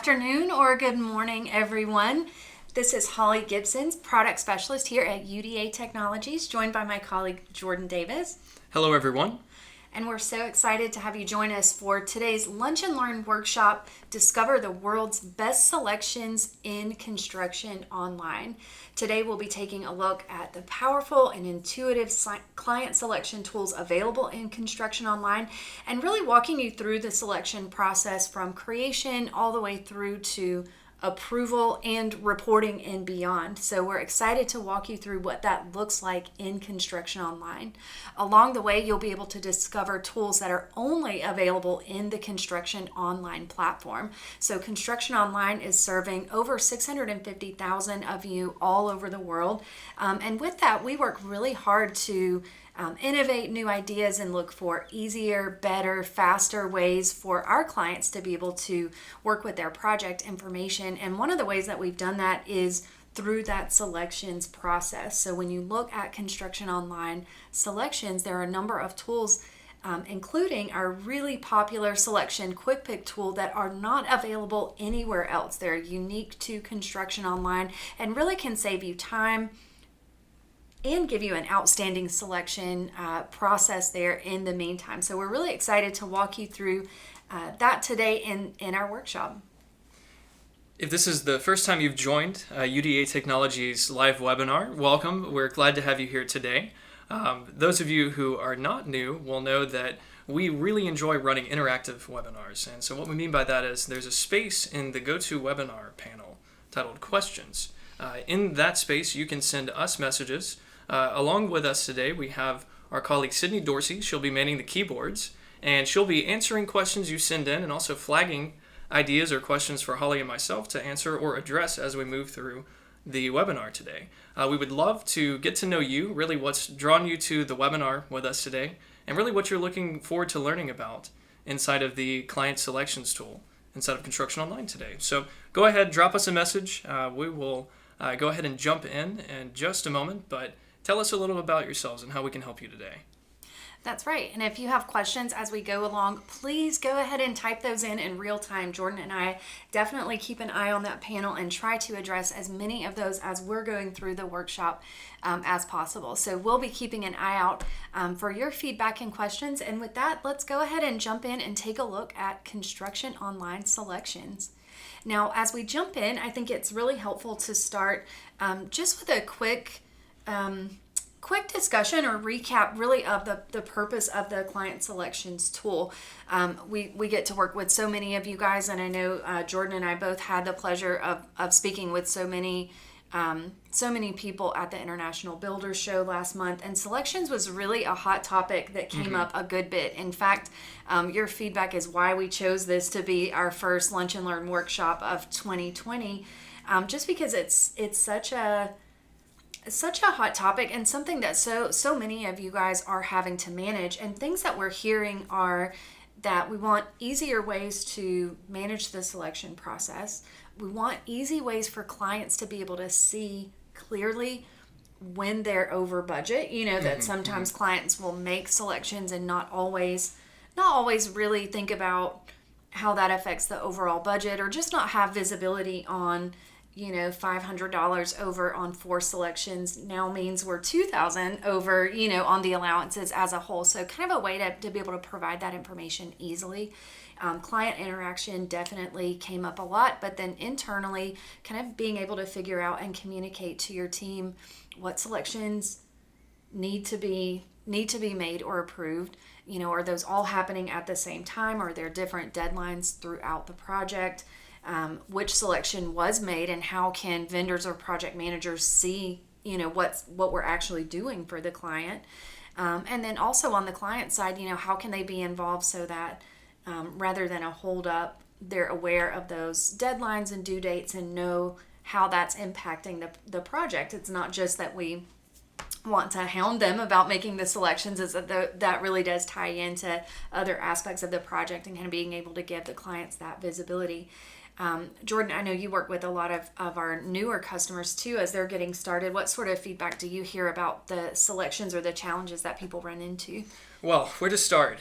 afternoon or good morning, everyone. This is Holly Gibson's product specialist here at UDA Technologies, joined by my colleague Jordan Davis. Hello, everyone. And we're so excited to have you join us for today's Lunch and Learn workshop, Discover the World's Best Selections in Construction Online. Today we'll be taking a look at the powerful and intuitive client selection tools available in Construction Online and really walking you through the selection process from creation all the way through to approval and reporting and beyond. So we're excited to walk you through what that looks like in Construction Online. Along the way, you'll be able to discover tools that are only available in the Construction Online platform. So Construction Online is serving over 650,000 of you all over the world. And with that, we work really hard to innovate new ideas and look for easier, better, faster ways for our clients to be able to work with their project information. And one of the ways that we've done that is through that selections process. So when you look at Construction Online selections, there are a number of tools, including our really popular selection quick pick tool, that are not available anywhere else. They're unique to Construction Online and really can save you time and give you an outstanding selection process there in the meantime. So we're really excited to walk you through that today in our workshop. If this is the first time you've joined UDA Technologies live webinar, welcome. We're glad to have you here today. Those of you who are not new will know that we really enjoy running interactive webinars. And so what we mean by that is there's a space in the GoToWebinar panel titled Questions. In that space, you can send us messages. Along with us today, we have our colleague Sydney Dorsey. She'll be manning the keyboards, and she'll be answering questions you send in and also flagging ideas or questions for Holly and myself to answer or address as we move through the webinar today. We would love to get to know you, really what's drawn you to the webinar with us today, and really what you're looking forward to learning about inside of the client selections tool inside of Construction Online today. So go ahead, drop us a message. We will go ahead and jump in just a moment, but tell us a little about yourselves and how we can help you today. That's right. And if you have questions as we go along, please go ahead and type those in real time. Jordan and I definitely keep an eye on that panel and try to address as many of those as we're going through the workshop as possible. So we'll be keeping an eye out for your feedback and questions. And with that, let's go ahead and jump in and take a look at Construction Online selections. Now, as we jump in, I think it's really helpful to start just with a quick discussion or recap really of the purpose of the client selections tool. We get to work with so many of you guys, and I know Jordan and I both had the pleasure of speaking with so many people at the International Builders Show last month, and selections was really a hot topic that came up a good bit. In fact, your feedback is why we chose this to be our first Lunch and Learn workshop of 2020, just because it's such a hot topic and something that so many of you guys are having to manage. And things that we're hearing are that we want easier ways to manage the selection process. We want easy ways for clients to be able to see clearly when they're over budget. You know that sometimes clients will make selections and not always really think about how that affects the overall budget, or just not have visibility on $500 over on 4 selections now means we're $2,000 over, on the allowances as a whole. So kind of a way to be able to provide that information easily. Client interaction definitely came up a lot, but then internally kind of being able to figure out and communicate to your team what selections need to be made or approved. Are those all happening at the same time? Are there different deadlines throughout the project? Which selection was made, and how can vendors or project managers see, what we're actually doing for the client? And then also on the client side, how can they be involved so that rather than a hold up, they're aware of those deadlines and due dates and know how that's impacting the project. It's not just that we want to hound them about making the selections, is that really does tie into other aspects of the project and kind of being able to give the clients that visibility. Jordan, I know you work with a lot of our newer customers too as they're getting started. What sort of feedback do you hear about the selections or the challenges that people run into? Well, where to start?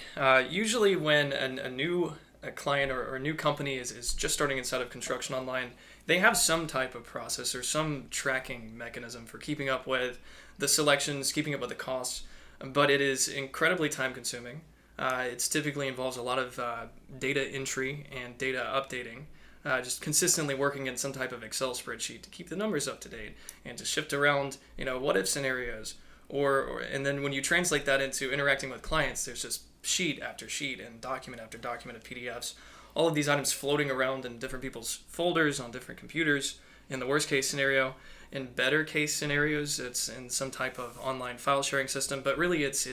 Usually when a new a client or a new company is just starting inside of Construction Online, they have some type of process or some tracking mechanism for keeping up with the selections, keeping up with the costs, but it is incredibly time consuming. It typically involves a lot of data entry and data updating, just consistently working in some type of Excel spreadsheet to keep the numbers up to date and to shift around, what if scenarios. And then when you translate that into interacting with clients, there's just sheet after sheet and document after document of PDFs. All of these items floating around in different people's folders on different computers. In the worst case scenario, in better case scenarios, it's in some type of online file sharing system. But really, it's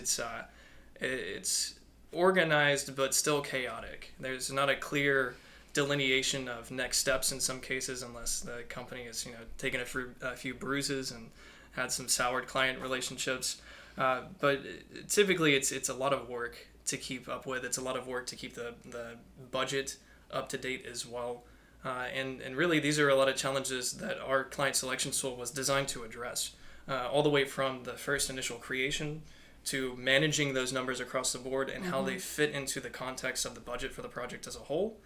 organized but still chaotic. There's not a clear delineation of next steps in some cases, unless the company has taken a few bruises and had some soured client relationships. But typically, it's a lot of work to keep up with. It's a lot of work to keep the budget up to date as well. And really, these are a lot of challenges that our client selection tool was designed to address, all the way from the first initial creation to managing those numbers across the board and how they fit into the context of the budget for the project as a whole.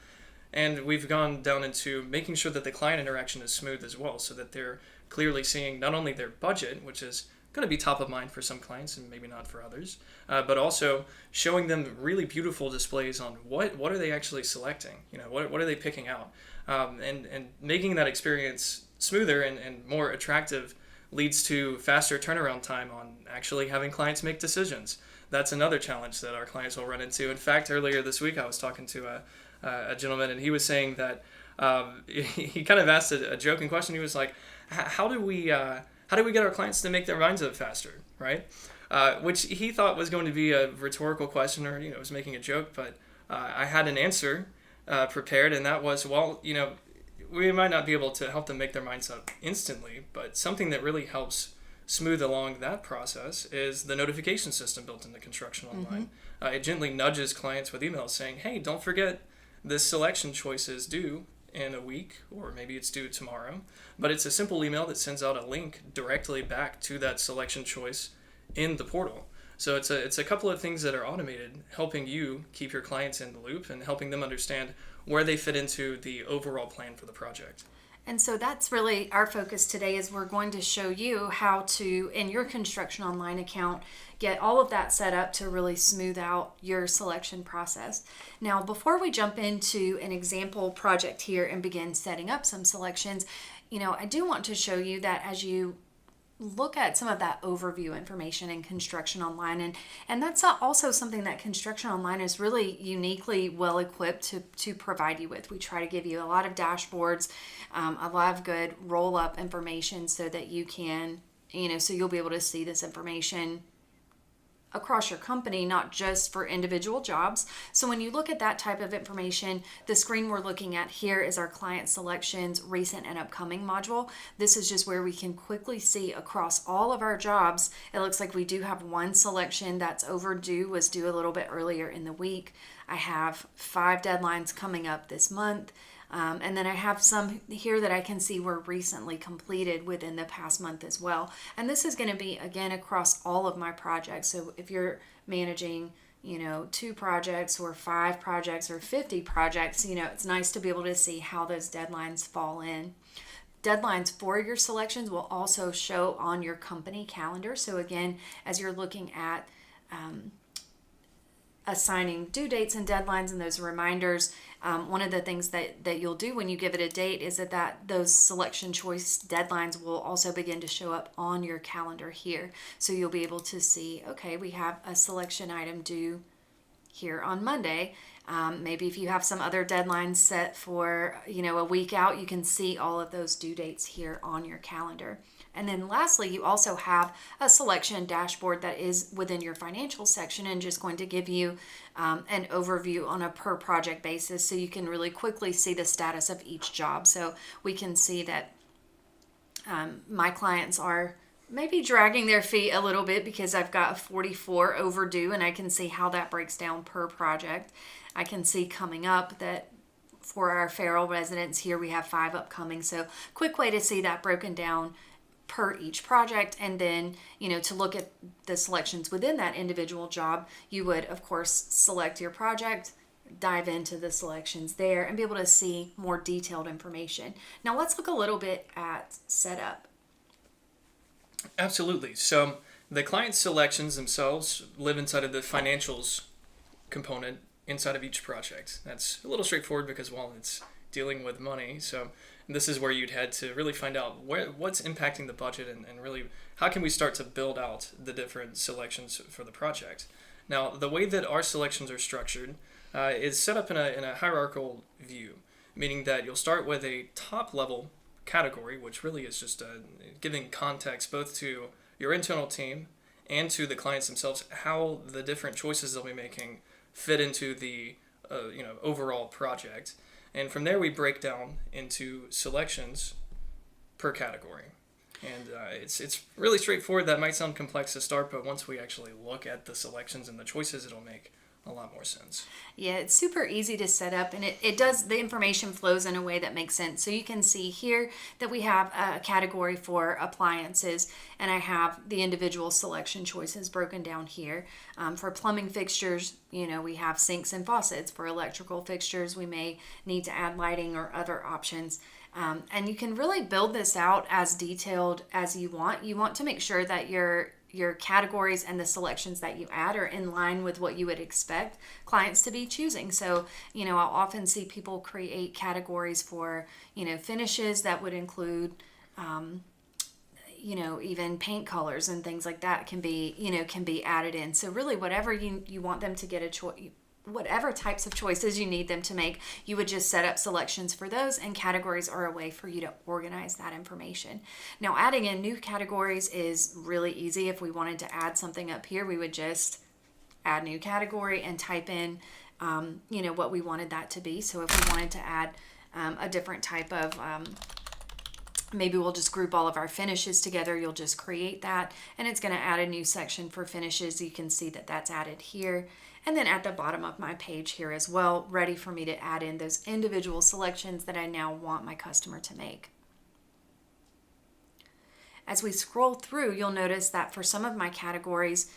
And we've gone down into making sure that the client interaction is smooth as well, so that they're clearly seeing not only their budget, which is going to be top of mind for some clients and maybe not for others, but also showing them really beautiful displays on what are they actually selecting, what are they picking out, and making that experience smoother and more attractive leads to faster turnaround time on actually having clients make decisions. That's another challenge that our clients will run into. In fact, earlier this week I was talking to a gentleman, and he was saying that he kind of asked a joking question. He was like, how do we get our clients to make their minds up faster, right? Which he thought was going to be a rhetorical question, or was making a joke, but I had an answer prepared, and that was, we might not be able to help them make their minds up instantly, but something that really helps smooth along that process is the notification system built into Construction Online. It gently nudges clients with emails saying, hey, don't forget this selection choice is due in a week, or maybe it's due tomorrow. But it's a simple email that sends out a link directly back to that selection choice in the portal. So it's a couple of things that are automated, helping you keep your clients in the loop and helping them understand where they fit into the overall plan for the project. And so that's really our focus today, is we're going to show you how to, in your Construction Online account, get all of that set up to really smooth out your selection process. Now, before we jump into an example project here and begin setting up some selections, I do want to show you that as you look at some of that overview information in Construction Online, and that's also something that Construction Online is really uniquely well equipped to provide you with. We try to give you a lot of dashboards, a lot of good roll up information so that you can, so you'll be able to see this information across your company, not just for individual jobs. So when you look at that type of information, the screen we're looking at here is our client selections, recent and upcoming module. This is just where we can quickly see across all of our jobs. It looks like we do have one selection that's overdue, was due a little bit earlier in the week. I have 5 deadlines coming up this month. And then I have some here that I can see were recently completed within the past month as well. And this is going to be, again, across all of my projects. So if you're managing, 2 projects or 5 projects or 50 projects, it's nice to be able to see how those deadlines fall in. Deadlines for your selections will also show on your company calendar. So again, as you're looking at assigning due dates and deadlines and those reminders, one of the things that you'll do when you give it a date is that those selection choice deadlines will also begin to show up on your calendar here. So you'll be able to see, okay, we have a selection item due here on Monday. Maybe if you have some other deadlines set for, a week out, you can see all of those due dates here on your calendar. And then lastly, you also have a selection dashboard that is within your financial section and just going to give you an overview on a per project basis, so you can really quickly see the status of each job. So we can see that my clients are maybe dragging their feet a little bit because I've got 44 overdue, and I can see how that breaks down per project. I can see coming up that for our Farrell residents here, we have 5 upcoming. So quick way to see that broken down per each project. And then, to look at the selections within that individual job, you would, of course, select your project, dive into the selections there and be able to see more detailed information. Now let's look a little bit at setup. Absolutely. So the client selections themselves live inside of the financials component inside of each project. That's a little straightforward because, well, it's dealing with money. So this is where you'd head to really find out what's impacting the budget and really how can we start to build out the different selections for the project. Now, the way that our selections are structured is set up in a hierarchical view, meaning that you'll start with a top level category, which really is just giving context both to your internal team and to the clients themselves, how the different choices they'll be making fit into the overall project. And from there we break down into selections per category. And it's really straightforward. That might sound complex to start, but once we actually look at the selections and the choices, it'll make a lot more sense. Yeah, it's super easy to set up, and it does, the information flows in a way that makes sense. So you can see here that we have a category for appliances, and I have the individual selection choices broken down here. For plumbing fixtures, we have sinks and faucets. For electrical fixtures, we may need to add lighting or other options. And you can really build this out as detailed as you want. You want to make sure that your categories and the selections that you add are in line with what you would expect clients to be choosing. So, I'll often see people create categories for, finishes that would include, even paint colors and things like that can be added in. So really whatever you want them to get a choice, whatever types of choices you need them to make, you would just set up selections for those, and categories are a way for you to organize that information. Now, adding in new categories is really easy. If we wanted to add something up here, we would just add new category and type in, what we wanted that to be. So if we wanted to add a different type of, maybe we'll just group all of our finishes together. You'll just create that, and it's going to add a new section for finishes. You can see that that's added here. And then at the bottom of my page here as well, ready for me to add in those individual selections that I now want my customer to make. As we scroll through, you'll notice that for some of my categories,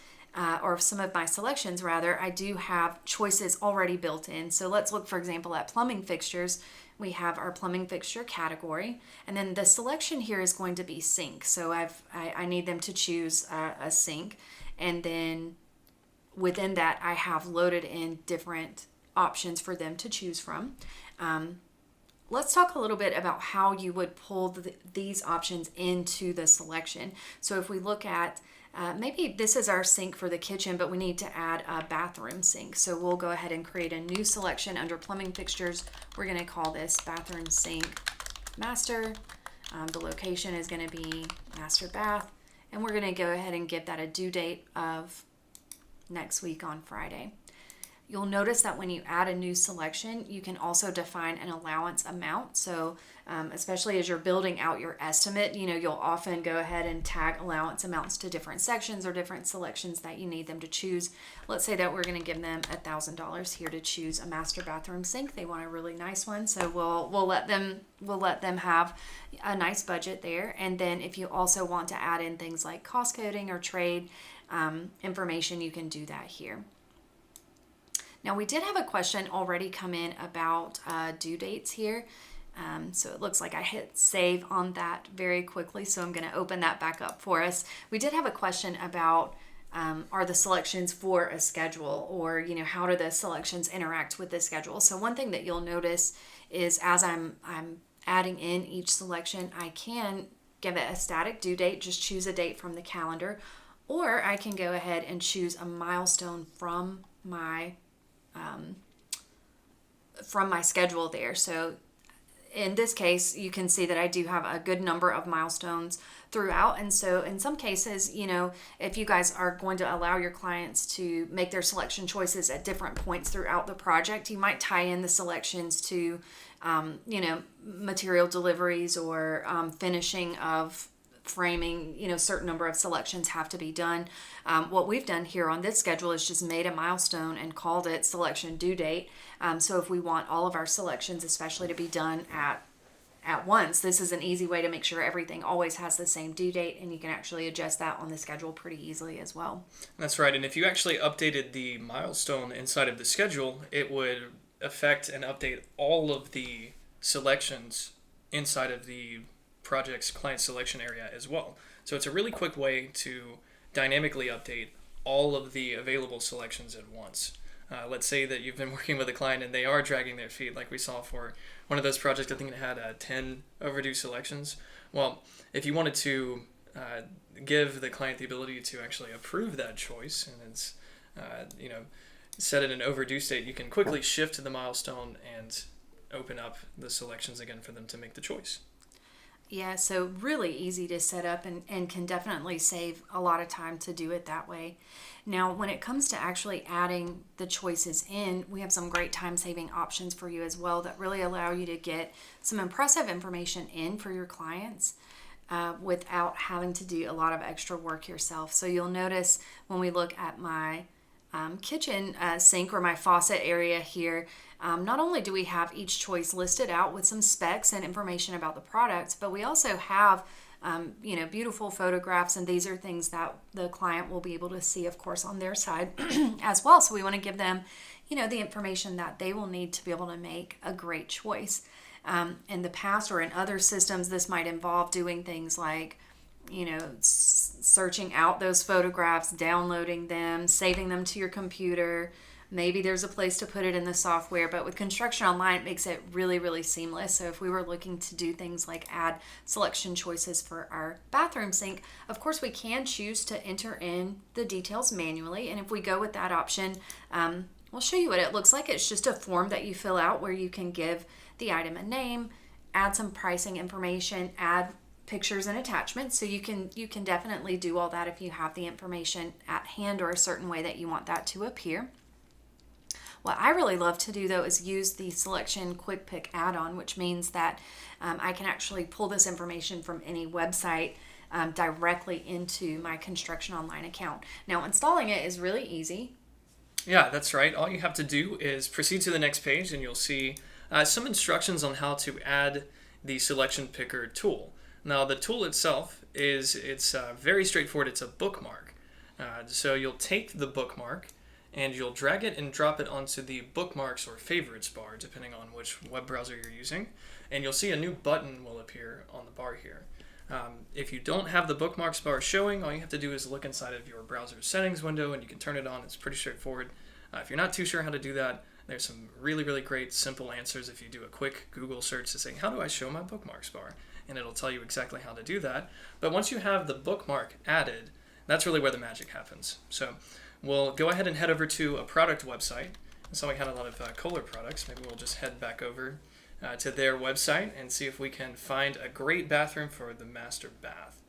or some of my selections rather, I do have choices already built in. So let's look, for example, at plumbing fixtures. We have our plumbing fixture category, and then the selection here is going to be sink. So I need them to choose a sink, and then within that, I have loaded in different options for them to choose from. Let's talk a little bit about how you would pull these options into the selection. So if we look at, maybe this is our sink for the kitchen, but we need to add a bathroom sink. So we'll go ahead and create a new selection under plumbing fixtures. We're going to call this bathroom sink master. The location is going to be master bath. And we're going to go ahead and give that a due date of next week on Friday. You'll notice that when you add a new selection, you can also define an allowance amount. So especially as you're building out your estimate, you'll often go ahead and tag allowance amounts to different sections or different selections that you need them to choose. Let's say that we're going to give them $1,000 here to choose a master bathroom sink. They want a really nice one, so we'll let them have a nice budget there. And then if you also want to add in things like cost coding or trade information, you can do that here. Now, we did have a question already come in about due dates here. So it looks like I hit save on that very quickly, so I'm going to open that back up for us. We did have a question about are the selections for a schedule, or how do the selections interact with the schedule. So one thing that you'll notice is as I'm adding in each selection, I can give it a static due date, just choose a date from the calendar, or I can go ahead and choose a milestone from my schedule there. So in this case, you can see that I do have a good number of milestones throughout. And so in some cases, if you guys are going to allow your clients to make their selection choices at different points throughout the project, you might tie in the selections to, material deliveries or finishing of framing. Certain number of selections have to be done. What we've done here on this schedule is just made a milestone and called it selection due date. So if we want all of our selections especially to be done at once, this is an easy way to make sure everything always has the same due date, and you can actually adjust that on the schedule pretty easily as well. That's right, and if you actually updated the milestone inside of the schedule, it would affect and update all of the selections inside of the project's client selection area as well. So it's a really quick way to dynamically update all of the available selections at once. Let's say that you've been working with a client and they are dragging their feet, like we saw for one of those projects. I think it had 10 overdue selections. Well, if you wanted to give the client the ability to actually approve that choice, and it's set it in overdue state, you can quickly shift to the milestone and open up the selections again for them to make the choice. Yeah, so really easy to set up and can definitely save a lot of time to do it that way. Now, when it comes to actually adding the choices in, we have some great time-saving options for you as well that really allow you to get some impressive information in for your clients without having to do a lot of extra work yourself. So you'll notice when we look at my kitchen sink or my faucet area here, not only do we have each choice listed out with some specs and information about the product, but we also have beautiful photographs, and these are things that the client will be able to see, of course, on their side as well. So we want to give them, the information that they will need to be able to make a great choice. In the past or in other systems, this might involve doing things like searching out those photographs, downloading them, saving them to your computer. Maybe there's a place to put it in the software, but with ConstructionOnline, it makes it really, really seamless. So if we were looking to do things like add selection choices for our bathroom sink, of course we can choose to enter in the details manually. And if we go with that option, we'll show you what it looks like. It's just a form that you fill out where you can give the item a name, add some pricing information, add pictures and attachments. So you can definitely do all that if you have the information at hand or a certain way that you want that to appear. What I really love to do, though, is use the Selection Quick Pick add-on, which means that I can actually pull this information from any website directly into my ConstructionOnline account. Now, installing it is really easy. Yeah, that's right. All you have to do is proceed to the next page, and you'll see some instructions on how to add the Selection Picker tool. Now, the tool itself it's very straightforward. It's a bookmark. So you'll take the bookmark and you'll drag it and drop it onto the bookmarks or favorites bar, depending on which web browser you're using. And you'll see a new button will appear on the bar here. If you don't have the bookmarks bar showing, all you have to do is look inside of your browser settings window and you can turn it on. It's pretty straightforward. If you're not too sure how to do that, there's some really, really great simple answers if you do a quick Google search to say, how do I show my bookmarks bar? And it'll tell you exactly how to do that. But once you have the bookmark added, that's really where the magic happens. So we'll go ahead and head over to a product website. So we had a lot of Kohler products. Maybe we'll just head back over to their website and see if we can find a great bathroom for the master bath.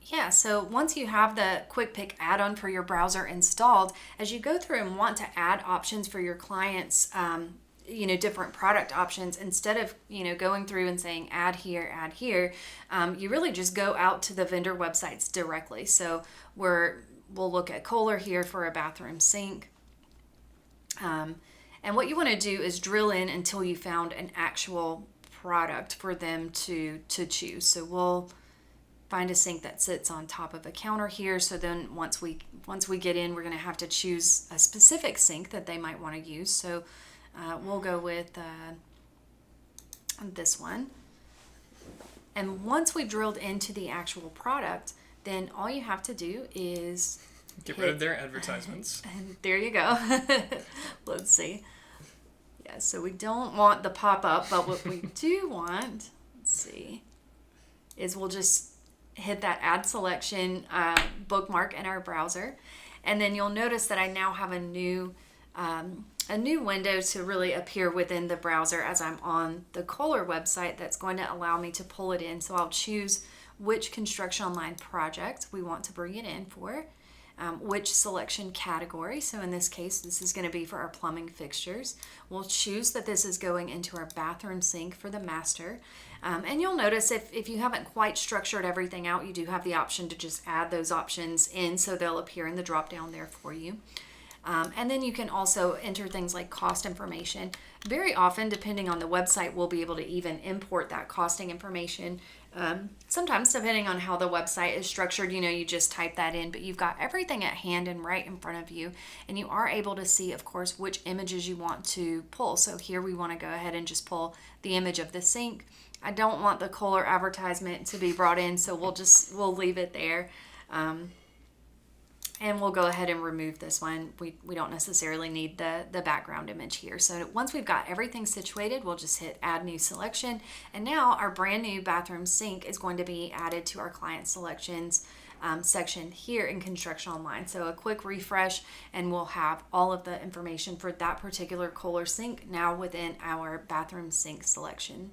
Yeah, so once you have the Quick Pick add-on for your browser installed, as you go through and want to add options for your clients, different product options, instead of, going through and saying add here, you really just go out to the vendor websites directly. So we'll look at Kohler here for a bathroom sink. And what you want to do is drill in until you found an actual product for them to choose. So we'll find a sink that sits on top of a counter here. So then once we get in, we're going to have to choose a specific sink that they might want to use. So we'll go with this one. And once we drilled into the actual product, then all you have to do is get rid of their advertisements. And there you go. Let's see. Yeah, so we don't want the pop-up, but what we do want, is we'll just hit that add selection bookmark in our browser. And then you'll notice that I now have a new window to really appear within the browser as I'm on the Kohler website that's going to allow me to pull it in. So I'll choose which ConstructionOnline project we want to bring it in for, which selection category. So in this case, this is going to be for our plumbing fixtures. We'll choose that this is going into our bathroom sink for the master. And you'll notice if you haven't quite structured everything out, you do have the option to just add those options in, so they'll appear in the drop down there for you. And then you can also enter things like cost information. Very often, depending on the website, we'll be able to even import that costing information. Sometimes, depending on how the website is structured, you just type that in, but you've got everything at hand and right in front of you. And you are able to see, of course, which images you want to pull. So here we want to go ahead and just pull the image of the sink. I don't want the Kohler advertisement to be brought in, so we'll leave it there. And we'll go ahead and remove this one. We don't necessarily need the background image here. So once we've got everything situated, we'll just hit add new selection. And now our brand new bathroom sink is going to be added to our client selections section here in Construction Online. So a quick refresh and we'll have all of the information for that particular Kohler sink now within our bathroom sink selection.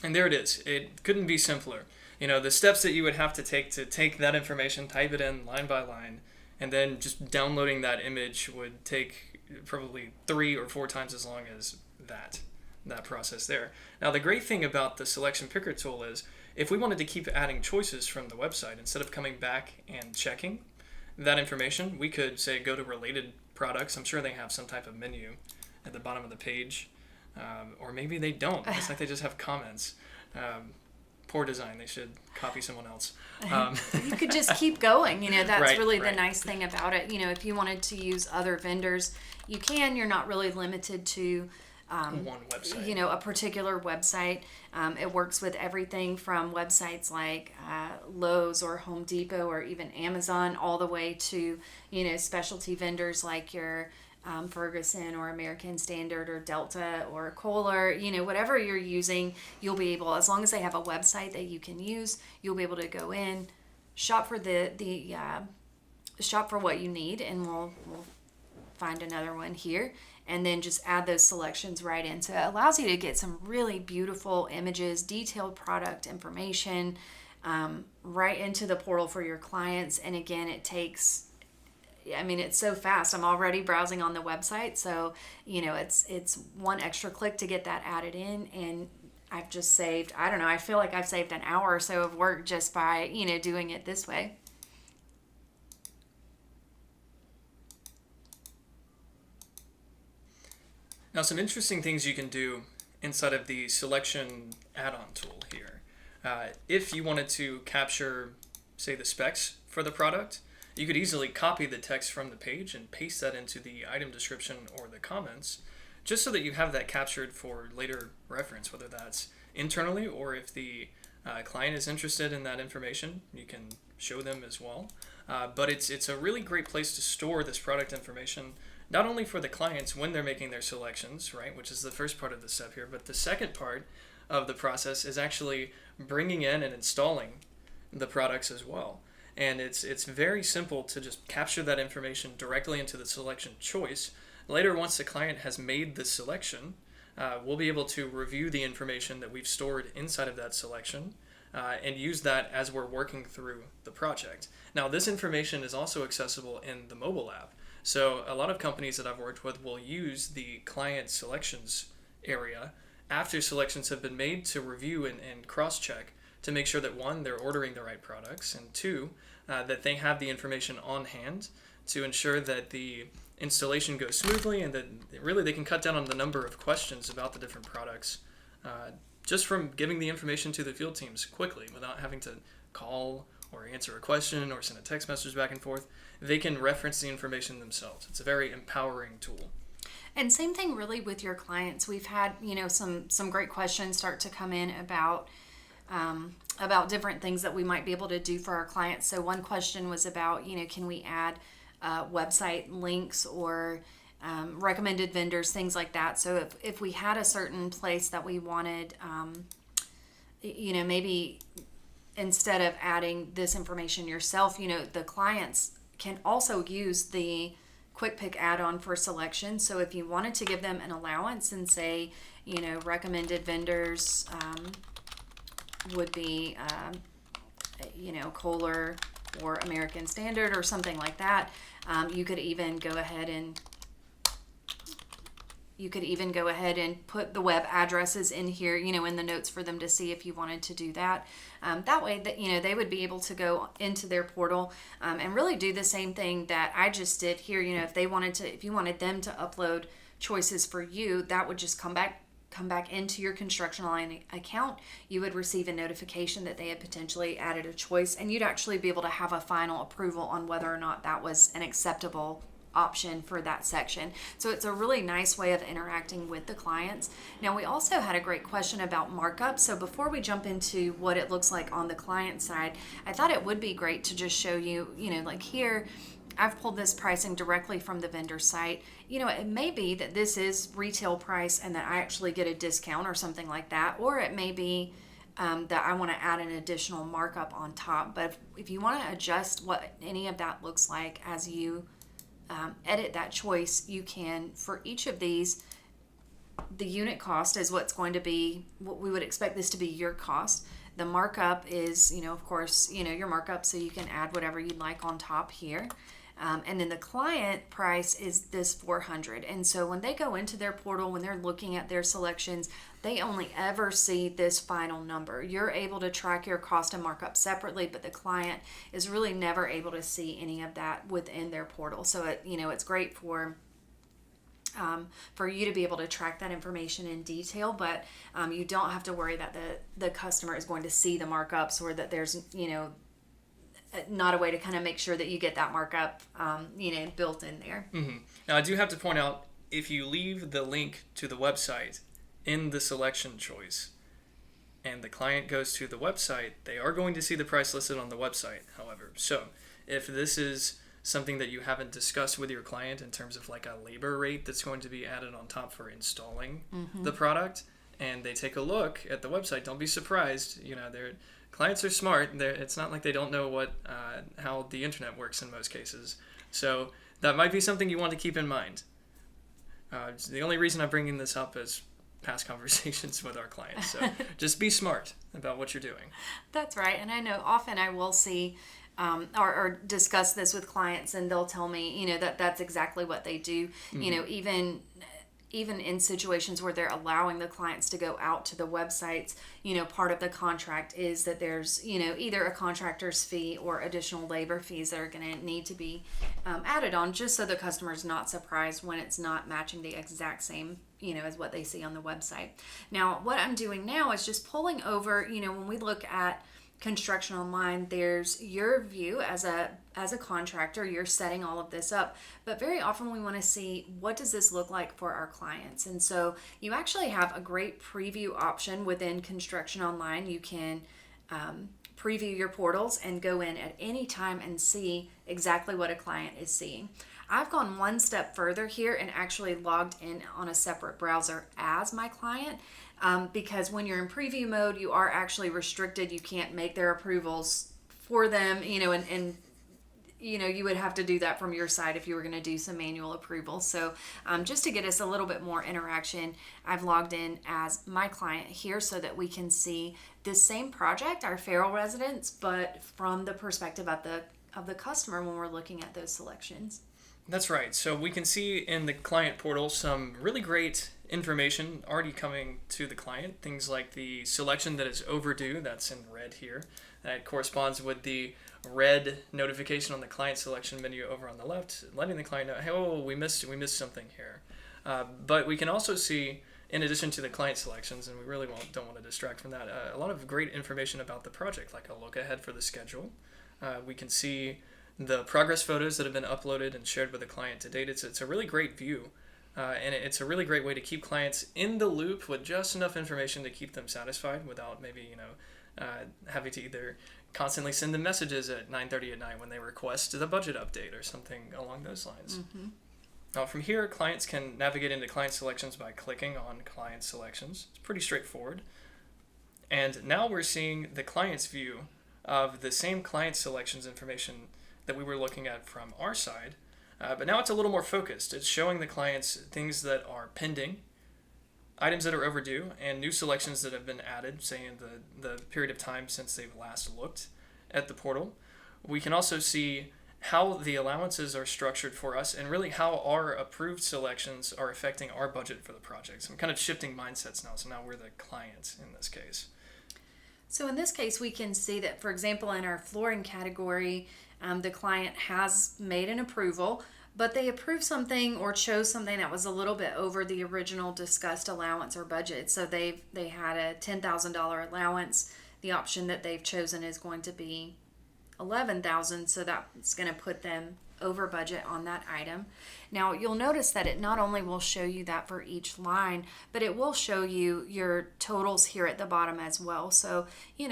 And there it is. It couldn't be simpler. The steps that you would have to take that information, type it in line by line, and then just downloading that image would take probably 3 or 4 times as long as that process there. Now, the great thing about the selection picker tool is if we wanted to keep adding choices from the website, instead of coming back and checking that information, we could say go to related products. I'm sure they have some type of menu at the bottom of the page, or maybe they don't. It's like they just have comments. Poor design. They should copy someone else. You could just keep going. That's Right, really right. the nice thing about it. If you wanted to use other vendors, you can. You're not really limited to One website. a particular website. It works with everything from websites like Lowe's or Home Depot or even Amazon, all the way to specialty vendors like your Ferguson or American Standard or Delta or Kohler, whatever you're using, you'll be able, as long as they have a website that you can use, you'll be able to go in, shop for shop for what you need, and we'll find another one here, and then just add those selections right in. So it allows you to get some really beautiful images, detailed product information, right into the portal for your clients. And again, it's so fast. I'm already browsing on the website, so it's one extra click to get that added in, and I've just saved, I feel like I've saved an hour or so of work just by doing it this way. Now, some interesting things you can do inside of the selection add-on tool here. If you wanted to capture, say, the specs for the product, you could easily copy the text from the page and paste that into the item description or the comments, just so that you have that captured for later reference, whether that's internally or if the client is interested in that information, you can show them as well. But it's a really great place to store this product information, not only for the clients when they're making their selections, right, which is the first part of the step here, but the second part of the process is actually bringing in and installing the products as well. And it's very simple to just capture that information directly into the selection choice. Later, once the client has made the selection, we'll be able to review the information that we've stored inside of that selection and use that as we're working through the project. Now, this information is also accessible in the mobile app. So a lot of companies that I've worked with will use the client selections area after selections have been made to review and cross-check to make sure that, one, they're ordering the right products, and two, that they have the information on hand to ensure that the installation goes smoothly and that really they can cut down on the number of questions about the different products just from giving the information to the field teams quickly without having to call or answer a question or send a text message back and forth. They can reference the information themselves. It's a very empowering tool. And same thing really with your clients. We've had, some great questions start to come in about different things that we might be able to do for our clients. So one question was about, can we add website links or recommended vendors, things like that. So if we had a certain place that we wanted, maybe instead of adding this information yourself, the clients can also use the Quick Pick add-on for selection. So if you wanted to give them an allowance and say, recommended vendors would be, Kohler or American Standard or something like that, you could even go ahead and, You could even go ahead and put the web addresses in here, in the notes for them to see if you wanted to do that. That way that, they would be able to go into their portal and really do the same thing that I just did here. If you wanted them to upload choices for you, that would just come back into your ConstructionOnline account. You would receive a notification that they had potentially added a choice, and you'd actually be able to have a final approval on whether or not that was an acceptable option for that section. So it's a really nice way of interacting with the clients. Now, we also had a great question about markup. So before we jump into what it looks like on the client side, I thought it would be great to just show you, like here, I've pulled this pricing directly from the vendor site. It may be that this is retail price and that I actually get a discount or something like that, or it may be that I want to add an additional markup on top. But if you want to adjust what any of that looks like as you edit that choice, you can. For each of these, the unit cost is what's going to be what we would expect this to be your cost. The markup is, of course, your markup, so you can add whatever you'd like on top here. And then the client price is this $400. And so when they go into their portal, when they're looking at their selections, they only ever see this final number. You're able to track your cost and markup separately, but the client is really never able to see any of that within their portal. So it's great for you to be able to track that information in detail, but you don't have to worry that the customer is going to see the markups, or that there's not a way to kind of make sure that you get that markup built in there. Mm-hmm. Now, I do have to point out, if you leave the link to the website in the selection choice and the client goes to the website, they are going to see the price listed on the website, however. So if this is something that you haven't discussed with your client in terms of like a labor rate that's going to be added on top for installing the product, and they take a look at the website, don't be surprised. Their clients are smart. It's not like they don't know how the internet works in most cases. So that might be something you want to keep in mind. The only reason I'm bringing this up is past conversations with our clients. So just be smart about what you're doing. That's right. And I know often I will see or discuss this with clients, and they'll tell me, that's exactly what they do. Even in situations where they're allowing the clients to go out to the websites, part of the contract is that there's, either a contractor's fee or additional labor fees that are going to need to be added on, just so the customer's not surprised when it's not matching the exact same, as what they see on the website. Now, what I'm doing now is just pulling over, when we look at ConstructionOnline, there's your view as a contractor. You're setting all of this up, but very often we want to see, what does this look like for our clients? And so you actually have a great preview option within ConstructionOnline. You can preview your portals and go in at any time and see exactly what a client is seeing. I've gone one step further here and actually logged in on a separate browser as my client. Because when you're in preview mode, you are actually restricted. You can't make their approvals for them, and you would have to do that from your side if you were going to do some manual approval. So just to get us a little bit more interaction, I've logged in as my client here so that we can see this same project, our Farrell residence, but from the perspective of the customer when we're looking at those selections. That's right. So we can see in the client portal some really great information already coming to the client. Things like the selection that is overdue, that's in red here. That corresponds with the red notification on the client selection menu over on the left, letting the client know, hey, we missed something here. But we can also see, in addition to the client selections, and we really don't want to distract from that, a lot of great information about the project, like a look ahead for the schedule. We can see the progress photos that have been uploaded and shared with the client to date. It's a really great view, and it's a really great way to keep clients in the loop with just enough information to keep them satisfied without maybe having to either constantly send them messages at 9:30 at night when they request the budget update or something along those lines. Mm-hmm. Now from here, clients can navigate into client selections by clicking on client selections. It's pretty straightforward. And now we're seeing the client's view of the same client selections information that we were looking at from our side, but now it's a little more focused. It's showing the clients things that are pending, items that are overdue, and new selections that have been added, say in the period of time since they've last looked at the portal. We can also see how the allowances are structured for us and really how our approved selections are affecting our budget for the project. So I'm kind of shifting mindsets now. So now we're the client in this case. So in this case, we can see that, for example, in our flooring category, the client has made an approval, but they approved something or chose something that was a little bit over the original discussed allowance or budget. So they had a $10,000 allowance. The option that they've chosen is going to be $11,000, so that's going to put them over budget on that item. Now you'll notice that it not only will show you that for each line, but it will show you your totals here at the bottom as well. So,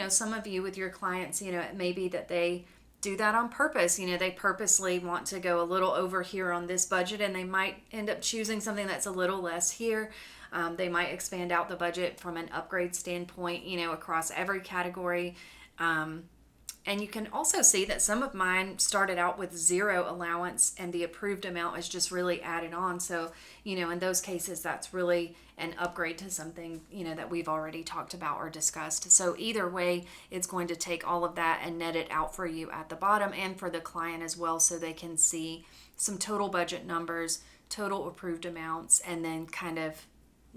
some of you with your clients, it may be that they do that on purpose. They purposely want to go a little over here on this budget, and they might end up choosing something that's a little less here. They might expand out the budget from an upgrade standpoint, across every category. And you can also see that some of mine started out with 0 allowance and the approved amount is just really added on. So, in those cases, that's really an upgrade to something, that we've already talked about or discussed. So either way, it's going to take all of that and net it out for you at the bottom and for the client as well, so they can see some total budget numbers, total approved amounts, and then kind of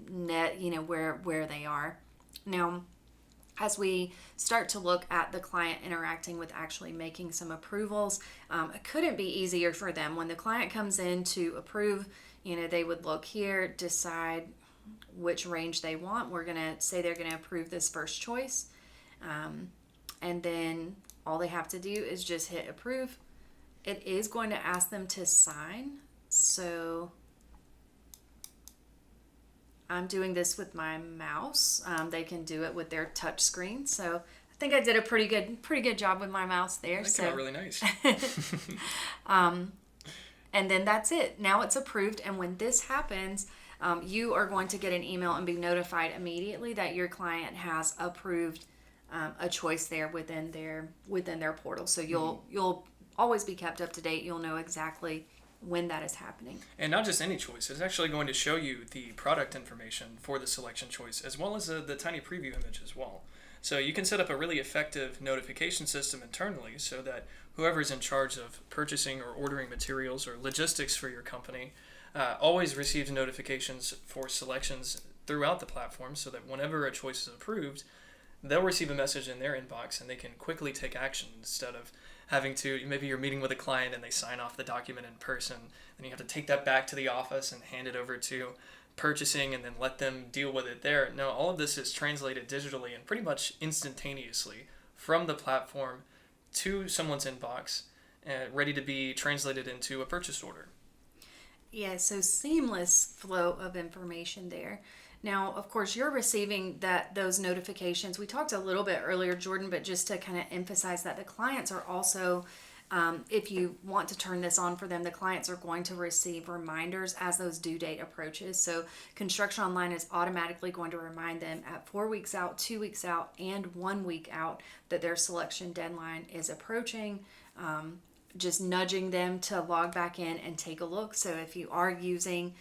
net, where they are. Now, as we start to look at the client interacting with actually making some approvals, it couldn't be easier for them. When the client comes in to approve, they would look here, decide which range they want. We're going to say they're going to approve this first choice. And then all they have to do is just hit approve. It is going to ask them to sign. So I'm doing this with my mouse. They can do it with their touch screen. So I think I did a pretty good job with my mouse there. That came out really nice. And then that's it. Now it's approved. And when this happens, you are going to get an email and be notified immediately that your client has approved a choice there within their portal. So you'll always be kept up to date. You'll know exactly when that is happening. And not just any choice, it's actually going to show you the product information for the selection choice, as well as the tiny preview image as well. So you can set up a really effective notification system internally so that whoever's in charge of purchasing or ordering materials or logistics for your company always receives notifications for selections throughout the platform, so that whenever a choice is approved, they'll receive a message in their inbox and they can quickly take action instead of having to, maybe you're meeting with a client and they sign off the document in person, and you have to take that back to the office and hand it over to purchasing and then let them deal with it there. No, all of this is translated digitally and pretty much instantaneously from the platform to someone's inbox, ready to be translated into a purchase order. Yeah, so seamless flow of information there. Now, of course, you're receiving those notifications. We talked a little bit earlier, Jordan, but just to kind of emphasize that the clients are also, if you want to turn this on for them, the clients are going to receive reminders as those due date approaches. So ConstructionOnline is automatically going to remind them at 4 weeks out, 2 weeks out, and 1 week out that their selection deadline is approaching. Just nudging them to log back in and take a look. So if you are using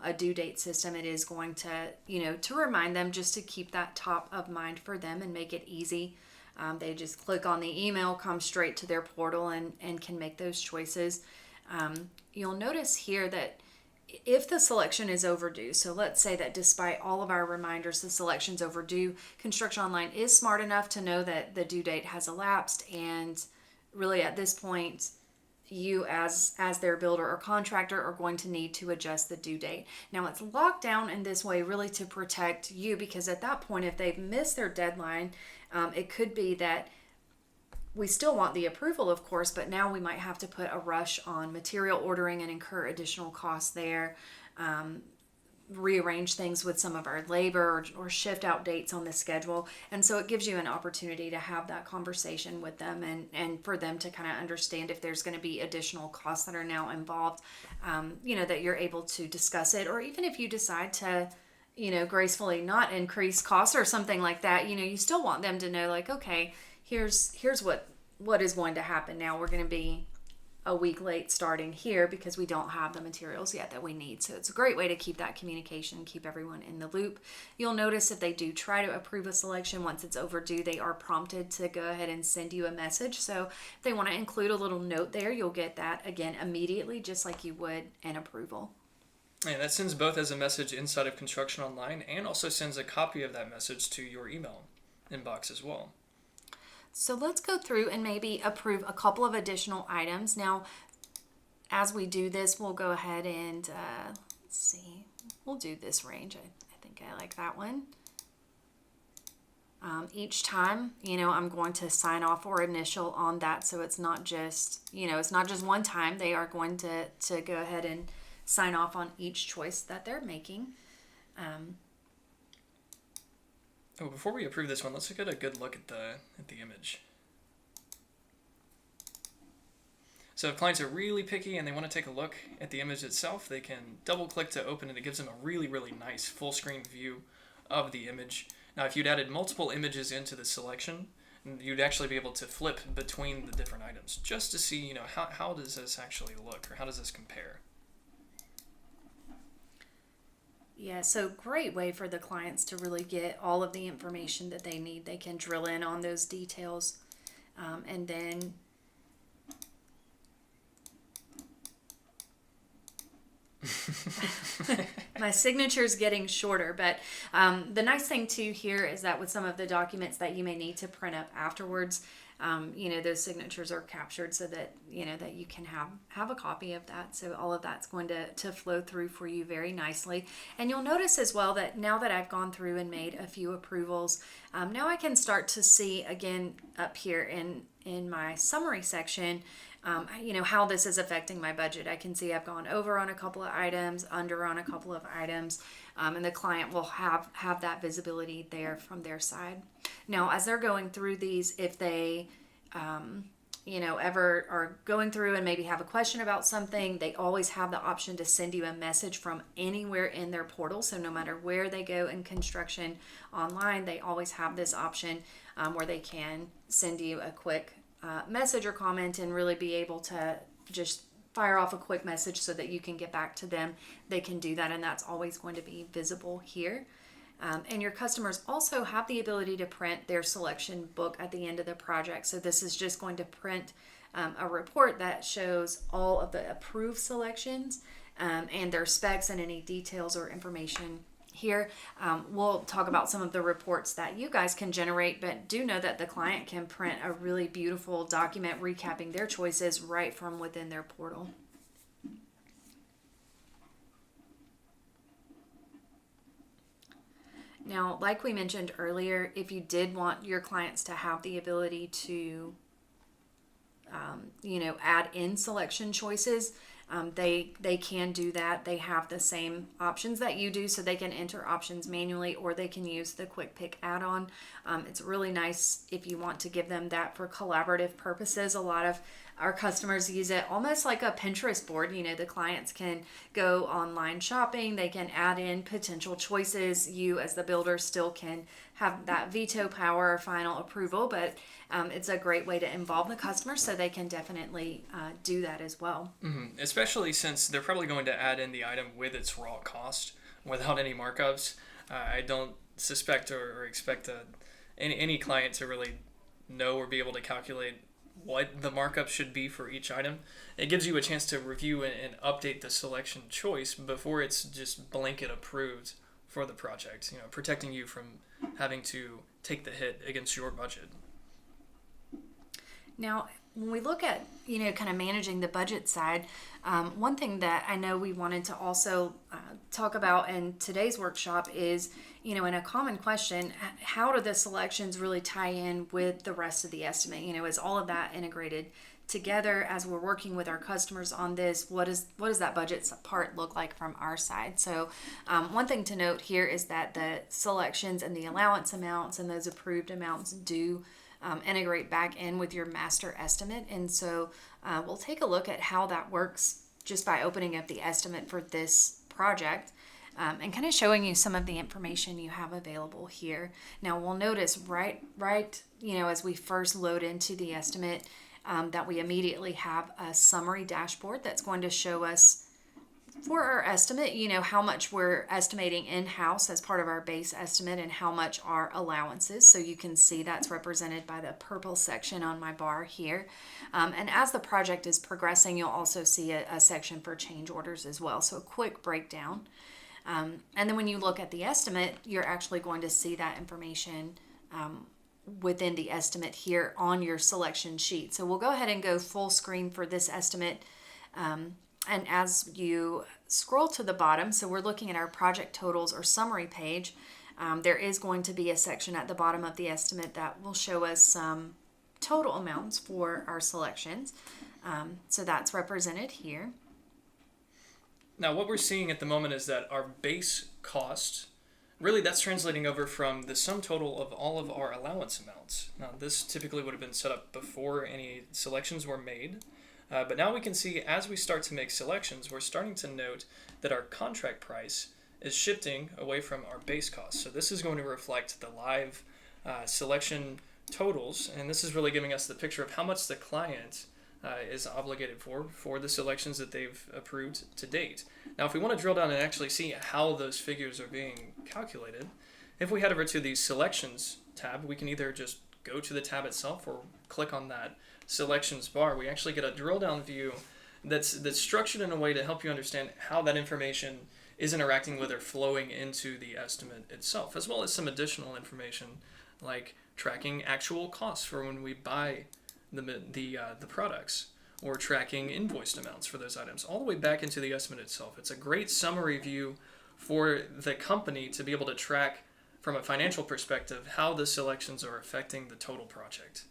a due date system, it is going to, to remind them, just to keep that top of mind for them and make it easy. They just click on the email, come straight to their portal, and can make those choices. You'll notice here that if the selection is overdue, so let's say that despite all of our reminders, the selection's overdue, ConstructionOnline is smart enough to know that the due date has elapsed, and really at this point, you as their builder or contractor are going to need to adjust the due date. Now it's locked down in this way really to protect you, because at that point, if they've missed their deadline, it could be that we still want the approval, of course, but now we might have to put a rush on material ordering and incur additional costs there. Rearrange things with some of our labor or shift out dates on the schedule. And so it gives you an opportunity to have that conversation with them and for them to kind of understand if there's going to be additional costs that are now involved, that you're able to discuss it. Or even if you decide to, gracefully not increase costs or something like that, you still want them to know, like, okay, here's what is going to happen now. We're going to be a week late starting here because we don't have the materials yet that we need. So it's a great way to keep that communication, keep everyone in the loop. You'll notice if they do try to approve a selection, once it's overdue, they are prompted to go ahead and send you a message. So if they want to include a little note there, you'll get that again immediately, just like you would an approval. And that sends both as a message inside of Construction Online and also sends a copy of that message to your email inbox as well. So let's go through and maybe approve a couple of additional items. Now, as we do this, we'll go ahead and, let's see, we'll do this range. I think I like that one. Each time, I'm going to sign off or initial on that. So it's not just, it's not just one time. They are going to go ahead and sign off on each choice that they're making. Before we approve this one, let's get a good look at the image. So if clients are really picky and they want to take a look at the image itself, they can double click to open it. It gives them a really, really nice full screen view of the image. Now, if you'd added multiple images into the selection, you'd actually be able to flip between the different items just to see, how does this actually look, or how does this compare? Yeah, so great way for the clients to really get all of the information that they need. They can drill in on those details. And then my signature's getting shorter, but the nice thing too here is that with some of the documents that you may need to print up afterwards, those signatures are captured so that, that you can have a copy of that. So all of that's going to flow through for you very nicely. And you'll notice as well that now that I've gone through and made a few approvals, now I can start to see again up here in my summary section, how this is affecting my budget. I can see I've gone over on a couple of items, under on a couple of items, and the client will have that visibility there from their side. Now, as they're going through these, if they, ever are going through and maybe have a question about something, they always have the option to send you a message from anywhere in their portal. So no matter where they go in Construction Online, they always have this option where they can send you a quick message or comment and really be able to just fire off a quick message so that you can get back to them. They can do that, and that's always going to be visible here. And your customers also have the ability to print their selection book at the end of the project. So this is just going to print a report that shows all of the approved selections and their specs and any details or information here. We'll talk about some of the reports that you guys can generate, but do know that the client can print a really beautiful document recapping their choices right from within their portal. Now, like we mentioned earlier, if you did want your clients to have the ability to, add in selection choices, they can do that. They have the same options that you do, so they can enter options manually, or they can use the Quick Pick add-on. It's really nice if you want to give them that for collaborative purposes. A lot of our customers use it almost like a Pinterest board. The clients can go online shopping, they can add in potential choices. You as the builder still can have that veto power or final approval, but it's a great way to involve the customer, so they can definitely do that as well. Mm-hmm. Especially since they're probably going to add in the item with its raw cost without any markups. I don't suspect or expect any client to really know or be able to calculate what the markup should be for each item. It gives you a chance to review and update the selection choice before it's just blanket approved for the project, protecting you from having to take the hit against your budget. Now, when we look at, kind of managing the budget side, one thing that I know we wanted to also talk about in today's workshop is, in a common question, how do the selections really tie in with the rest of the estimate? Is all of that integrated together as we're working with our customers on this? What does that budget part look like from our side? So one thing to note here is that the selections and the allowance amounts and those approved amounts do integrate back in with your master estimate. And so we'll take a look at how that works just by opening up the estimate for this project and kind of showing you some of the information you have available here. Now we'll notice right, as we first load into the estimate, that we immediately have a summary dashboard that's going to show us for our estimate, how much we're estimating in-house as part of our base estimate and how much are allowances. So you can see that's represented by the purple section on my bar here. And as the project is progressing, you'll also see a section for change orders as well. So a quick breakdown. And then when you look at the estimate, you're actually going to see that information within the estimate here on your selection sheet. So we'll go ahead and go full screen for this estimate. And as you scroll to the bottom, so we're looking at our project totals or summary page, there is going to be a section at the bottom of the estimate that will show us some total amounts for our selections. So that's represented here. Now, what we're seeing at the moment is that our base cost, really that's translating over from the sum total of all of our allowance amounts. Now, this typically would have been set up before any selections were made. But now we can see as we start to make selections, we're starting to note that our contract price is shifting away from our base cost. So this is going to reflect the live selection totals, and this is really giving us the picture of how much the client is obligated for the selections that they've approved to date. Now, if we want to drill down and actually see how those figures are being calculated, if we head over to the Selections tab, we can either just go to the tab itself or click on that selections bar. We actually get a drill down view that's structured in a way to help you understand how that information is interacting with or flowing into the estimate itself, as well as some additional information like tracking actual costs for when we buy the products, or tracking invoiced amounts for those items, all the way back into the estimate itself. It's a great summary view for the company to be able to track from a financial perspective how the selections are affecting the total project.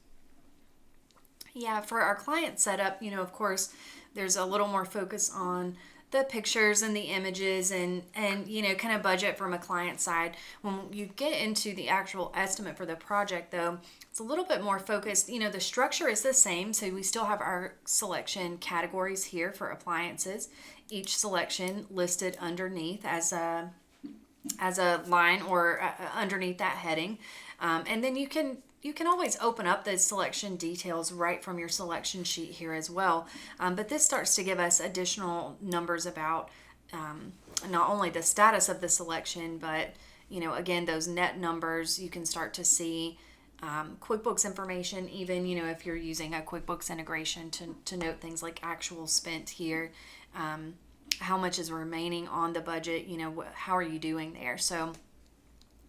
Yeah, for our client setup, of course, there's a little more focus on the pictures and the images and kind of budget from a client side. When you get into the actual estimate for the project, though, it's a little bit more focused. The structure is the same, so we still have our selection categories here for appliances. Each selection listed underneath as a line or underneath that heading, and then you can always open up those selection details right from your selection sheet here as well. But this starts to give us additional numbers about not only the status of the selection, but again, those net numbers. You can start to see QuickBooks information, even if you're using a QuickBooks integration to note things like actual spent here. How much is remaining on the budget, how are you doing there? So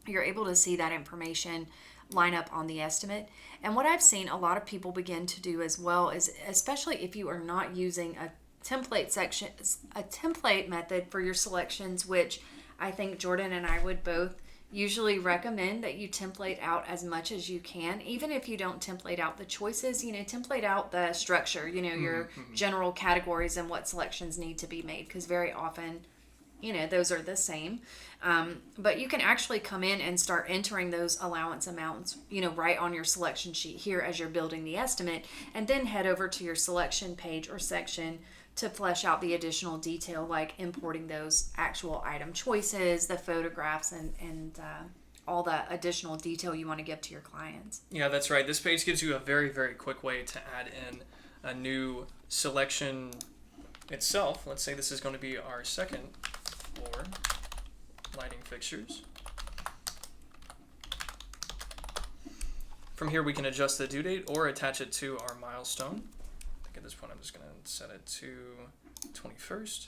you're able to see that information line up on the estimate. And what I've seen a lot of people begin to do as well is, especially if you are not using a template method for your selections, which I think Jordan and I would both usually recommend that you template out as much as you can. Even if you don't template out the choices, template out the structure, your general categories and what selections need to be made, because very often those are the same. But you can actually come in and start entering those allowance amounts, right on your selection sheet here as you're building the estimate, and then head over to your selection page or section to flesh out the additional detail, like importing those actual item choices, the photographs, and all the additional detail you want to give to your clients. Yeah, that's right. This page gives you a very, very quick way to add in a new selection itself. Let's say this is going to be our second floor, lighting fixtures. From here we can adjust the due date or attach it to our milestone. I think at this point I'm just going to set it to 21st.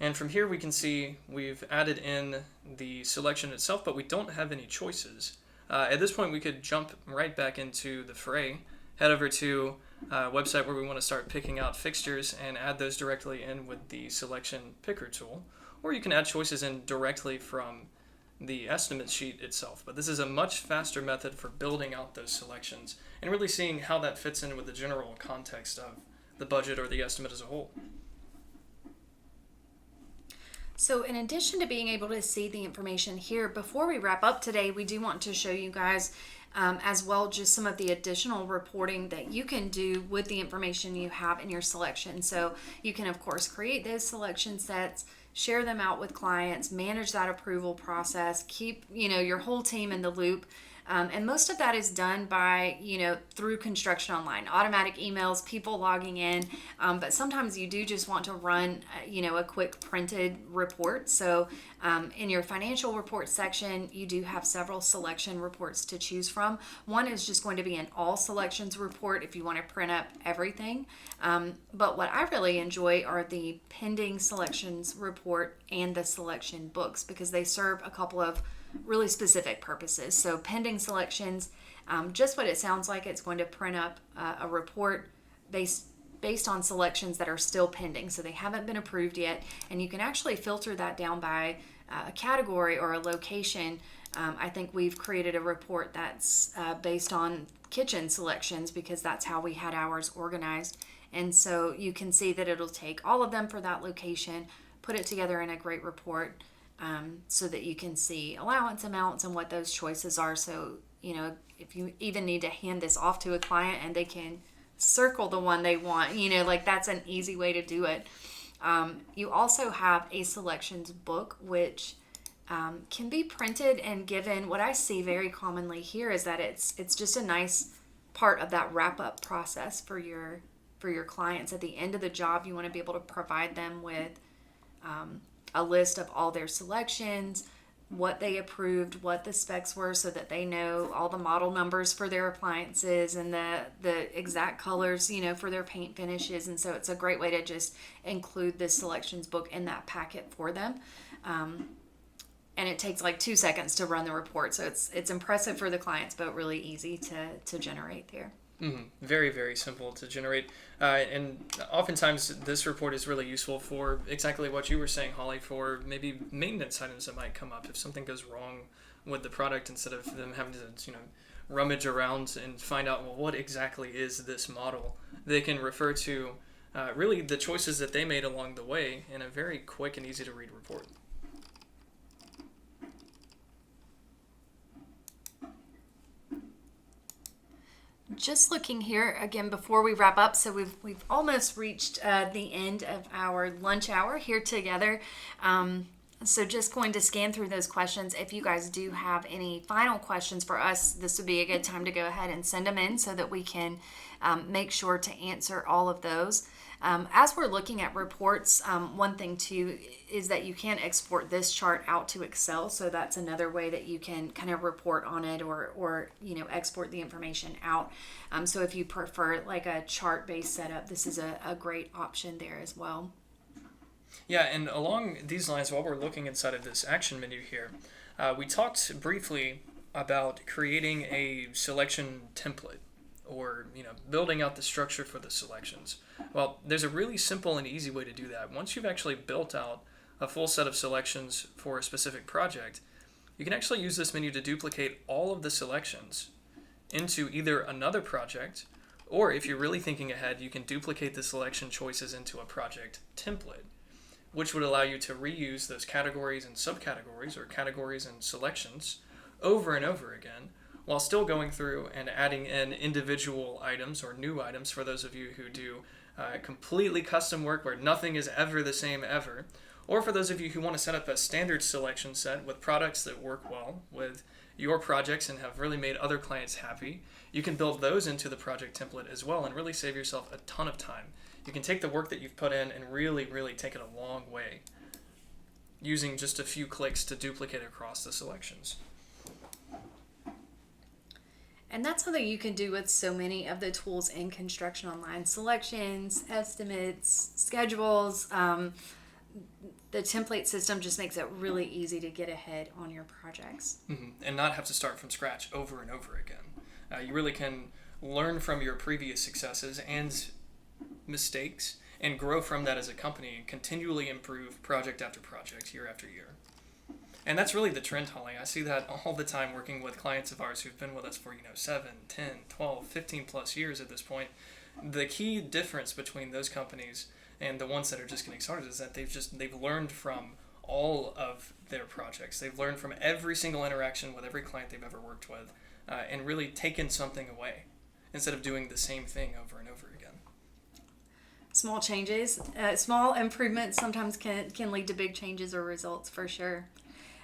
And from here we can see we've added in the selection itself, but we don't have any choices. At this point we could jump right back into the fray, head over to a website where we want to start picking out fixtures and add those directly in with the selection picker tool. Or you can add choices in directly from the estimate sheet itself. But this is a much faster method for building out those selections and really seeing how that fits in with the general context of the budget or the estimate as a whole. So in addition to being able to see the information here, before we wrap up today, we do want to show you guys as well just some of the additional reporting that you can do with the information you have in your selection. So you can, of course, create those selection sets, share them out with clients, manage that approval process, keep your whole team in the loop. And most of that is done by, through Construction Online, automatic emails, people logging in. But sometimes you do just want to run, a quick printed report. So in your financial report section, you do have several selection reports to choose from. One is just going to be an all selections report if you want to print up everything. But what I really enjoy are the pending selections report and the selection books, because they serve a couple of really specific purposes. So pending selections, just what it sounds like, it's going to print up a report based on selections that are still pending. So they haven't been approved yet, and you can actually filter that down by a category or a location. I think we've created a report that's based on kitchen selections, because that's how we had ours organized. And so you can see that it'll take all of them for that location, put it together in a great report, so that you can see allowance amounts and what those choices are. So, if you even need to hand this off to a client and they can circle the one they want, that's an easy way to do it. You also have a selections book, which can be printed and given. What I see very commonly here is that it's just a nice part of that wrap up process for your clients. At the end of the job, you want to be able to provide them with a list of all their selections, what they approved, what the specs were, so that they know all the model numbers for their appliances and the exact colors, for their paint finishes. And so it's a great way to just include this selections book in that packet for them. And it takes like 2 seconds to run the report. So it's impressive for the clients, but really easy to generate there. Mm-hmm. Very, very simple to generate. And oftentimes this report is really useful for exactly what you were saying, Holly, for maybe maintenance items that might come up. If something goes wrong with the product, instead of them having to, rummage around and find out, well, what exactly is this model, they can refer to really the choices that they made along the way in a very quick and easy to read report. Just looking here again before we wrap up, so we've almost reached the end of our lunch hour here together. So just going to scan through those questions. If you guys do have any final questions for us, this would be a good time to go ahead and send them in so that we can make sure to answer all of those. As we're looking at reports, one thing too is that you can export this chart out to Excel. So that's another way that you can kind of report on it or export the information out. So if you prefer like a chart-based setup, this is a great option there as well. Yeah, and along these lines, while we're looking inside of this action menu here, we talked briefly about creating a selection template, or building out the structure for the selections. Well, there's a really simple and easy way to do that. Once you've actually built out a full set of selections for a specific project, you can actually use this menu to duplicate all of the selections into either another project, or if you're really thinking ahead, you can duplicate the selection choices into a project template, which would allow you to reuse those categories and subcategories, or categories and selections, over and over again, while still going through and adding in individual items or new items for those of you who do completely custom work where nothing is ever the same ever, or for those of you who want to set up a standard selection set with products that work well with your projects and have really made other clients happy. You can build those into the project template as well and really save yourself a ton of time. You can take the work that you've put in and really, really take it a long way using just a few clicks to duplicate across the selections. And that's something you can do with so many of the tools in Construction Online: selections, estimates, schedules. The template system just makes it really easy to get ahead on your projects. Mm-hmm. And not have to start from scratch over and over again. You really can learn from your previous successes and mistakes and grow from that as a company and continually improve project after project, year after year. And that's really the trend, Holly. I see that all the time working with clients of ours who've been with us for 7, 10, 12, 15 plus years at this point. The key difference between those companies and the ones that are just getting started is that they've learned from all of their projects. They've learned from every single interaction with every client they've ever worked with, and really taken something away instead of doing the same thing over and over again. Small changes, small improvements sometimes can lead to big changes or results for sure.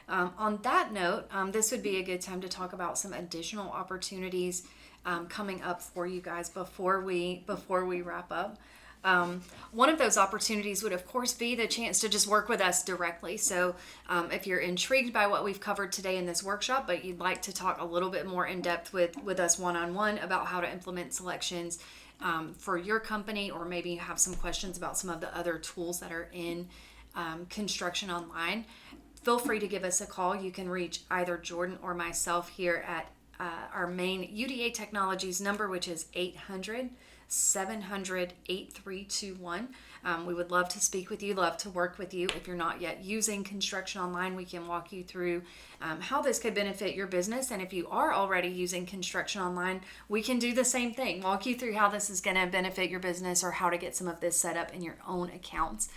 On that note, this would be a good time to talk about some additional opportunities coming up for you guys before we wrap up. One of those opportunities would, of course, be the chance to just work with us directly. So if you're intrigued by what we've covered today in this workshop, but you'd like to talk a little bit more in depth with us one-on-one about how to implement selections for your company, or maybe you have some questions about some of the other tools that are in Construction Online, feel free to give us a call. You can reach either Jordan or myself here at our main UDA Technologies number, which is 800-700-8321. We would love to speak with you, love to work with you. If you're not yet using Construction Online, we can walk you through how this could benefit your business. And if you are already using Construction Online, we can do the same thing, walk you through how this is going to benefit your business or how to get some of this set up in your own accounts.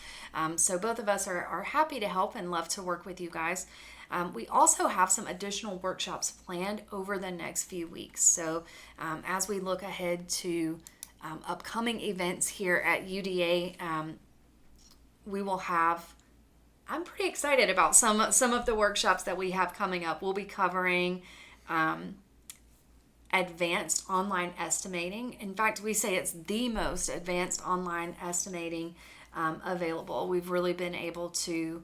So both of us are happy to help and love to work with you guys. We also have some additional workshops planned over the next few weeks. So as we look ahead to upcoming events here at UDA, we will have, I'm pretty excited about some of the workshops that we have coming up. We'll be covering advanced online estimating. In fact, we say it's the most advanced online estimating available. We've really been able to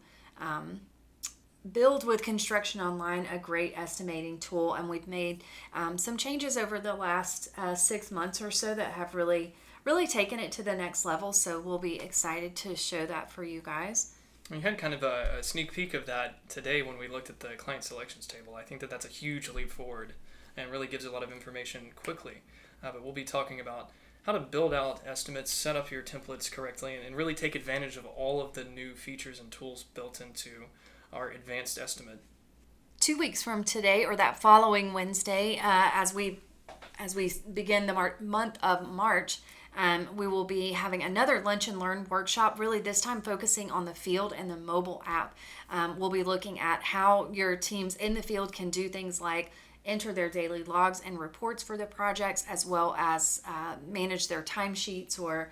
build with Construction Online a great estimating tool, and we've made some changes over the last 6 months or so that have really taken it to the next level. So we'll be excited to show that for you guys. We had kind of a sneak peek of that today when we looked at the client selections table. I think that's a huge leap forward and really gives a lot of information quickly. But we'll be talking about how to build out estimates, set up your templates correctly, and really take advantage of all of the new features and tools built into our advanced estimate. 2 weeks from today, or that following Wednesday, as we begin the month of March, we will be having another Lunch and Learn workshop, really this time focusing on the field and the mobile app. We'll be looking at how your teams in the field can do things like enter their daily logs and reports for the projects, as well as manage their timesheets or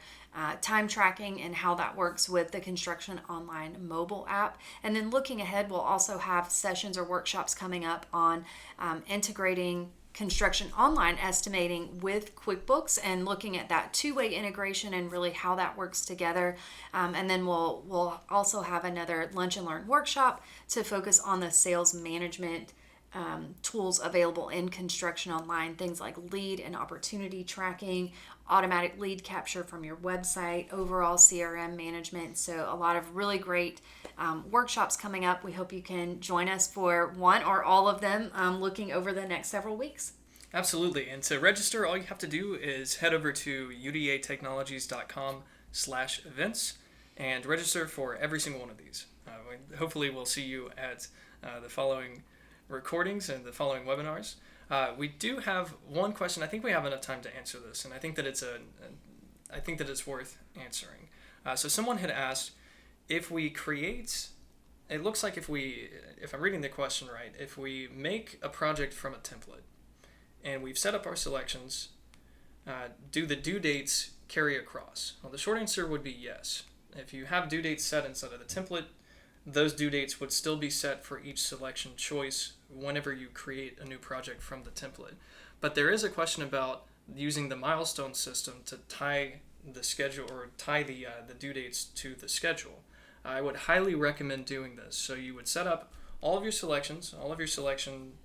time tracking, and how that works with the Construction Online mobile app. And then looking ahead, we'll also have sessions or workshops coming up on integrating Construction Online estimating with QuickBooks and looking at that two-way integration and really how that works together. And then we'll also have another Lunch and Learn workshop to focus on the sales management tools available in Construction Online, things like lead and opportunity tracking, automatic lead capture from your website, overall CRM management. So a lot of really great workshops coming up. We hope you can join us for one or all of them looking over the next several weeks. Absolutely. And to register, all you have to do is head over to udatechnologies.com/events and register for every single one of these. Hopefully we'll see you at the following recordings and the following webinars. We do have one question. I think we have enough time to answer this, and I think that it's worth answering. So someone had asked if we create. It looks like if I'm reading the question right, if we make a project from a template, and we've set up our selections, do the due dates carry across? Well, the short answer would be yes. If you have due dates set inside of the template, those due dates would still be set for each selection choice whenever you create a new project from the template. But there is a question about using the milestone system to tie the schedule or tie the due dates to the schedule. I would highly recommend doing this. So you would set up all of your selections, all of your selection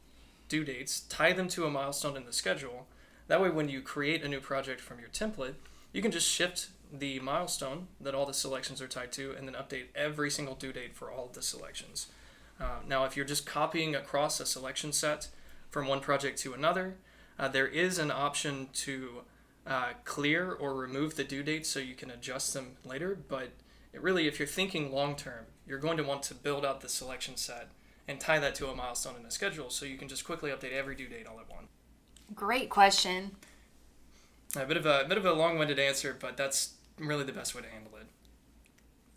due dates, tie them to a milestone in the schedule. That way when you create a new project from your template, you can just shift the milestone that all the selections are tied to and then update every single due date for all of the selections. Now, if you're just copying across a selection set from one project to another, there is an option to clear or remove the due dates so you can adjust them later. But if you're thinking long term, you're going to want to build out the selection set and tie that to a milestone in the schedule so you can just quickly update every due date all at once. Great question. A bit of a long-winded answer, but that's really the best way to handle it.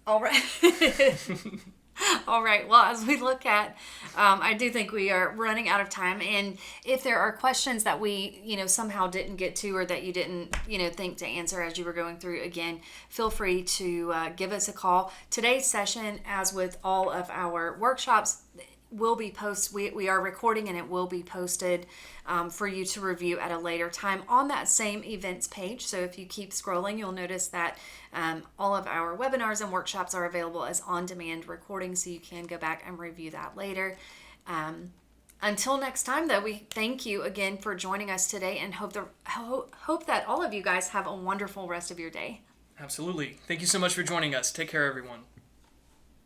All right. All right. Well, as we look at, I do think we are running out of time. And if there are questions that we, somehow didn't get to, or that you didn't, think to answer as you were going through, again, feel free to give us a call. Today's session, as with all of our workshops, will be we are recording, and it will be posted for you to review at a later time on that same events page. So if you keep scrolling, you'll notice that all of our webinars and workshops are available as on-demand recordings, so you can go back and review that later. Until next time, though, we thank you again for joining us today, and hope that all of you guys have a wonderful rest of your day. Absolutely. Thank you so much for joining us. Take care, everyone.